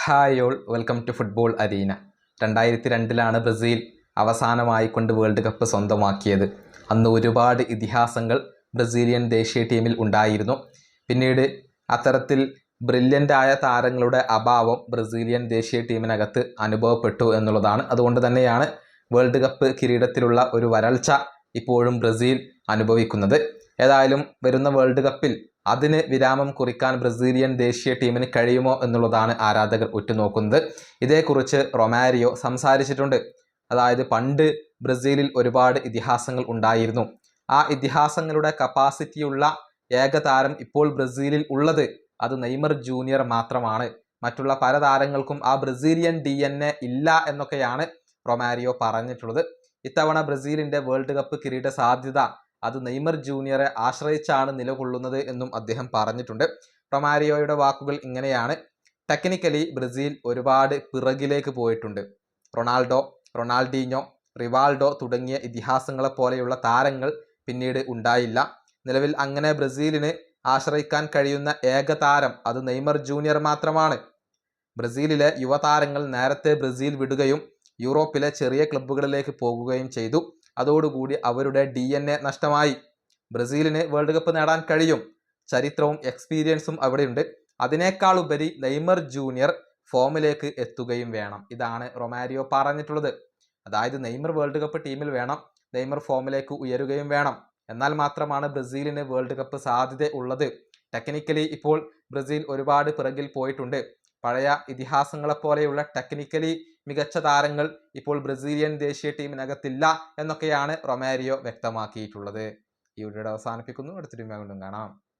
Hi all, welcome to football arena. 2002 Brazil അവസാനമായി കൊണ്ട് world cup സ്വന്തമാക്കിയത്. അന്ന് ഒരുപാട് ഇതിഹാസങ്ങൾ ബ്രസീലിയൻ ദേശീയ ടീമിൽ ഉണ്ടായിരുന്നു. പിന്നീട് അത്തരത്തിൽ ബ്രില്യൻ്റായ താരങ്ങളുടെ അഭാവം ബ്രസീലിയൻ ദേശീയ ടീമിനകത്ത് അനുഭവപ്പെട്ടു എന്നുള്ളതാണ്. അതുകൊണ്ട് തന്നെയാണ് വേൾഡ് കപ്പ് കിരീടത്തിലുള്ള ഒരു വരൾച്ച ഇപ്പോഴും ബ്രസീൽ അനുഭവിക്കുന്നത്. ഏതായാലും വരുന്ന വേൾഡ് കപ്പിൽ അതിന് വിരാമം കുറിക്കാൻ ബ്രസീലിയൻ ദേശീയ ടീമിന് കഴിയുമോ എന്നുള്ളതാണ് ആരാധകർ ഉറ്റുനോക്കുന്നത്. ഇതേക്കുറിച്ച് റൊമാരിയോ സംസാരിച്ചിട്ടുണ്ട്. അതായത് പണ്ട് ബ്രസീലിൽ ഒരുപാട് ഇതിഹാസങ്ങൾ ഉണ്ടായിരുന്നു. ആ ഇതിഹാസങ്ങളുടെ കപ്പാസിറ്റിയുള്ള ഏക താരം ഇപ്പോൾ ബ്രസീലിൽ ഉള്ളത് അത് നെയ്മർ ജൂനിയർ മാത്രമാണ്. മറ്റുള്ള പല താരങ്ങൾക്കും ആ ബ്രസീലിയൻ DNA ഇല്ല എന്നൊക്കെയാണ് റൊമാരിയോ പറഞ്ഞിട്ടുള്ളത്. ഇത്തവണ ബ്രസീലിൻ്റെ വേൾഡ് കപ്പ് കിരീട സാധ്യത അത് നെയ്മർ ജൂനിയറെ ആശ്രയിച്ചാണ് നിലകൊള്ളുന്നത് എന്നും അദ്ദേഹം പറഞ്ഞിട്ടുണ്ട്. റൊമാരിയോയുടെ വാക്കുകൾ ഇങ്ങനെയാണ്: ടെക്നിക്കലി ബ്രസീൽ ഒരുപാട് പിറകിലേക്ക് പോയിട്ടുണ്ട്. റൊണാൾഡോ, റൊണാൾഡീഞ്ഞോ, റിവാൾഡോ തുടങ്ങിയ ഇതിഹാസങ്ങളെ പോലെയുള്ള താരങ്ങൾ പിന്നീട് ഉണ്ടായില്ല. നിലവിൽ അങ്ങനെ ബ്രസീലിന് ആശ്രയിക്കാൻ കഴിയുന്ന ഏക താരം അത് നെയ്മർ ജൂനിയർ മാത്രമാണ്. ബ്രസീലിലെ യുവതാരങ്ങൾ നേരത്തെ ബ്രസീൽ വിടുകയും യൂറോപ്പിലെ ചെറിയ ക്ലബ്ബുകളിലേക്ക് പോകുകയും ചെയ്തു. അതോടുകൂടി അവരുടെ DNA നഷ്ടമായി. ബ്രസീലിന് വേൾഡ് കപ്പ് നേടാൻ കഴിയും. ചരിത്രവും എക്സ്പീരിയൻസും അവിടെയുണ്ട്. അതിനേക്കാളുപരി നെയ്മർ ജൂനിയർ ഫോമിലേക്ക് എത്തുകയും വേണം. ഇതാണ് റൊമാരിയോ പറഞ്ഞിട്ടുള്ളത്. അതായത് നെയ്മർ വേൾഡ് കപ്പ് ടീമിൽ വേണം, നെയ്മർ ഫോമിലേക്ക് ഉയരുകയും വേണം. എന്നാൽ മാത്രമാണ് ബ്രസീലിന് വേൾഡ് കപ്പ് സാധ്യത ഉള്ളത്. ടെക്നിക്കലി ഇപ്പോൾ ബ്രസീൽ ഒരുപാട് പിറകിൽ പോയിട്ടുണ്ട്. പഴയ ഇതിഹാസങ്ങളെപ്പോലെയുള്ള ടെക്നിക്കലി മികച്ച താരങ്ങൾ ഇപ്പോൾ ബ്രസീലിയൻ ദേശീയ ടീമിനകത്തില്ല എന്നൊക്കെയാണ് റൊമാരിയോ വ്യക്തമാക്കിയിട്ടുള്ളത്. ഈ വീഡിയോ അവസാനിപ്പിക്കുന്നു. അടുത്തൊരു വീണ്ടും കാണാം.